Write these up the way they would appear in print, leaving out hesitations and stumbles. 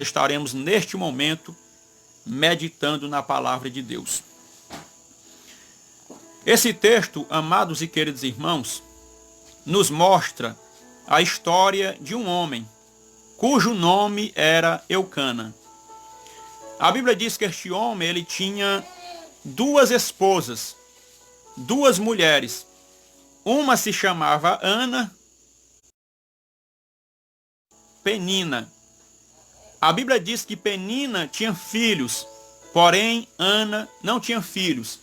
estaremos neste momento meditando na palavra de Deus. Esse texto, amados e queridos irmãos, nos mostra a história de um homem cujo nome era Eucana. A Bíblia diz que este homem ele tinha duas esposas, duas mulheres. Uma se chamava Ana, Penina. A Bíblia diz que Penina tinha filhos, porém Ana não tinha filhos.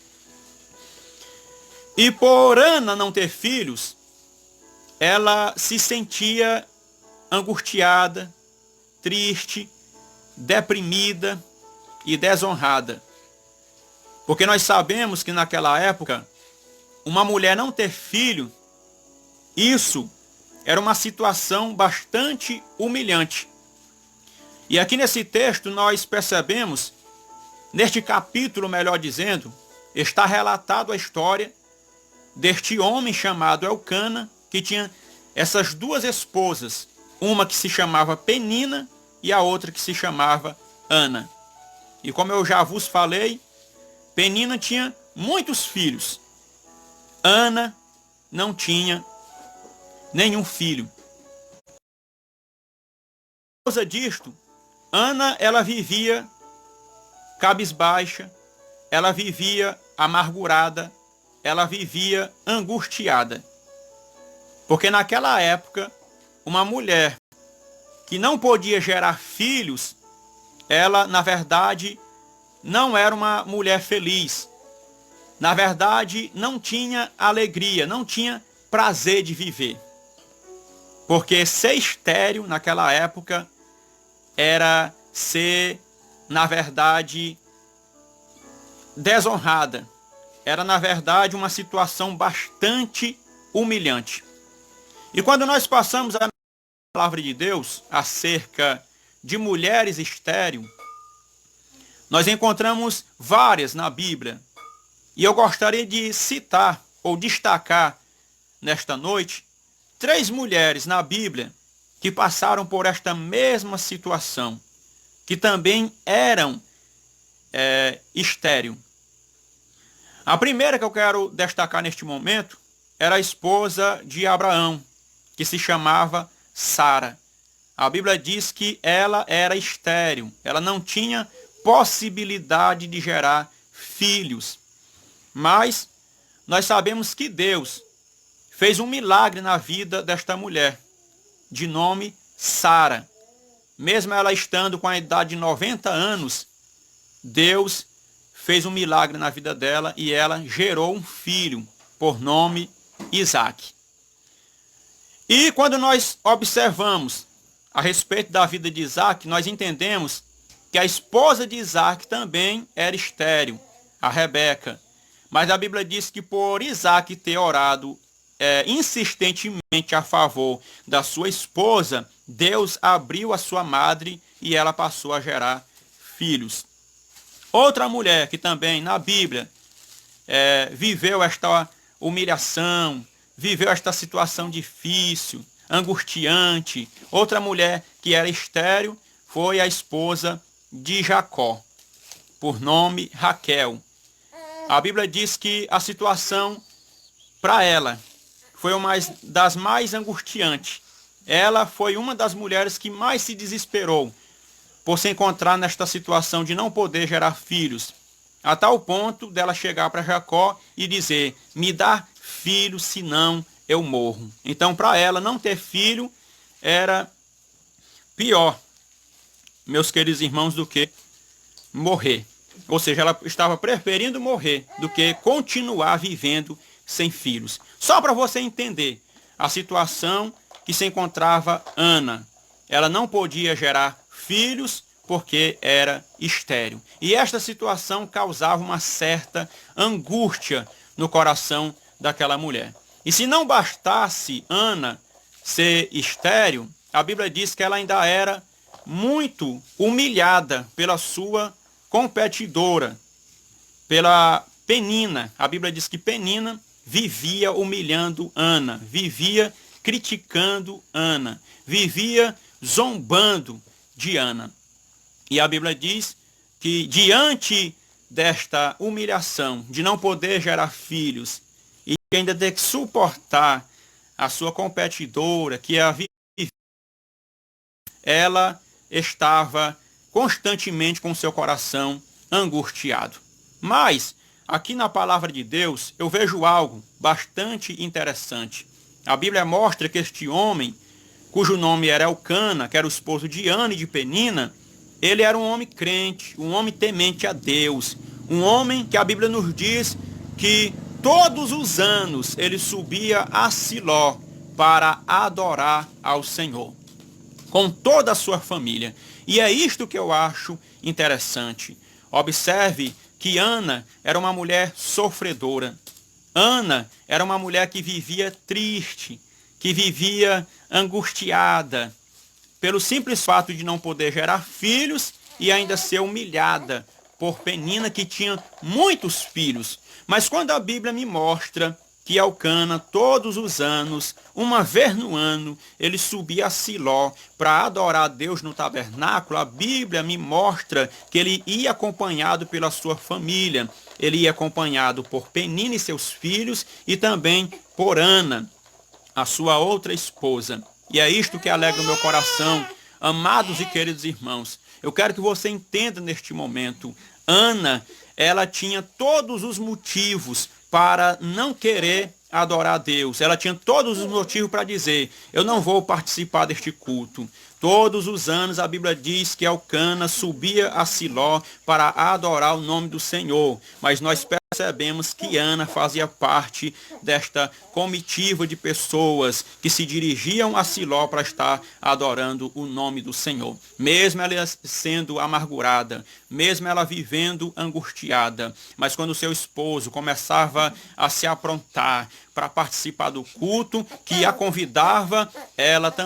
E por Ana não ter filhos, ela se sentia angustiada, triste, deprimida e desonrada. Porque nós sabemos que naquela época, uma mulher não ter filho, isso era uma situação bastante humilhante. E aqui nesse texto nós percebemos, neste capítulo, melhor dizendo, está relatado a história deste homem chamado Eucana, que tinha essas duas esposas, uma que se chamava Penina e a outra que se chamava Ana. E como eu já vos falei, Penina tinha muitos filhos. Ana não tinha nenhum filho. Por causa disto, Ana ela vivia cabisbaixa, ela vivia amargurada, ela vivia angustiada. Porque naquela época, uma mulher que não podia gerar filhos, ela, na verdade, não era uma mulher feliz. Na verdade, não tinha alegria, não tinha prazer de viver. Porque ser estéril naquela época era ser, na verdade, desonrada. Era, na verdade, uma situação bastante humilhante. E quando nós passamos a palavra de Deus acerca de mulheres estéreis, nós encontramos várias na Bíblia. E eu gostaria de citar ou destacar nesta noite 3 mulheres na Bíblia que passaram por esta mesma situação, que também eram estéreis. A primeira que eu quero destacar neste momento era a esposa de Abraão, que se chamava Sara. A Bíblia diz que ela era estéril, ela não tinha possibilidade de gerar filhos. Mas nós sabemos que Deus fez um milagre na vida desta mulher, de nome Sara. Mesmo ela estando com a idade de 90 anos, Deus fez um milagre na vida dela e ela gerou um filho, por nome Isaque. E quando nós observamos a respeito da vida de Isaque, nós entendemos que a esposa de Isaque também era estéril, a Rebeca. Mas a Bíblia diz que por Isaque ter orado insistentemente a favor da sua esposa, Deus abriu a sua madre e ela passou a gerar filhos. Outra mulher que também na Bíblia viveu esta humilhação, viveu esta situação difícil, angustiante. Outra mulher que era estéril foi a esposa de Jacó, por nome Raquel. A Bíblia diz que a situação para ela foi uma das mais angustiantes. Ela foi uma das mulheres que mais se desesperou por se encontrar nesta situação de não poder gerar filhos, a tal ponto dela chegar para Jacó e dizer: me dá filho, senão eu morro. Então, para ela, não ter filho era pior, meus queridos irmãos, do que morrer. Ou seja, ela estava preferindo morrer do que continuar vivendo sem filhos. Só para você entender a situação que se encontrava Ana. Ela não podia gerar filhos porque era estéril. E esta situação causava uma certa angústia no coração daquela mulher. E se não bastasse Ana ser estéril, a Bíblia diz que ela ainda era muito humilhada pela sua competidora, pela Penina. A Bíblia diz que Penina vivia humilhando Ana, vivia criticando Ana, vivia zombando de Ana. E a Bíblia diz que diante desta humilhação de não poder gerar filhos e ainda ter que suportar a sua competidora, que é a vida, ela estava constantemente com seu coração angustiado. Mas, aqui na palavra de Deus, eu vejo algo bastante interessante. A Bíblia mostra que este homem, cujo nome era Elcana, que era o esposo de Ana e de Penina, ele era um homem crente, um homem temente a Deus, um homem que a Bíblia nos diz que todos os anos ele subia a Siló para adorar ao Senhor, com toda a sua família. E é isto que eu acho interessante. Observe que Ana era uma mulher sofredora. Ana era uma mulher que vivia triste, que vivia angustiada, pelo simples fato de não poder gerar filhos e ainda ser humilhada por Penina, que tinha muitos filhos. Mas quando a Bíblia me mostra que Elcana, todos os anos, uma vez no ano, ele subia a Siló para adorar a Deus no tabernáculo, a Bíblia me mostra que ele ia acompanhado pela sua família. Ele ia acompanhado por Penina e seus filhos e também por Ana, a sua outra esposa. E é isto que alegra o meu coração, amados e queridos irmãos. Eu quero que você entenda neste momento. Ana, ela tinha todos os motivos para não querer adorar a Deus. Ela tinha todos os motivos para dizer, eu não vou participar deste culto. Todos os anos a Bíblia diz que Elcana subia a Siló para adorar o nome do Senhor. Mas nós percebemos que Ana fazia parte desta comitiva de pessoas que se dirigiam a Siló para estar adorando o nome do Senhor. Mesmo ela sendo amargurada, mesmo ela vivendo angustiada, mas quando seu esposo começava a se aprontar para participar do culto, que a convidava, ela também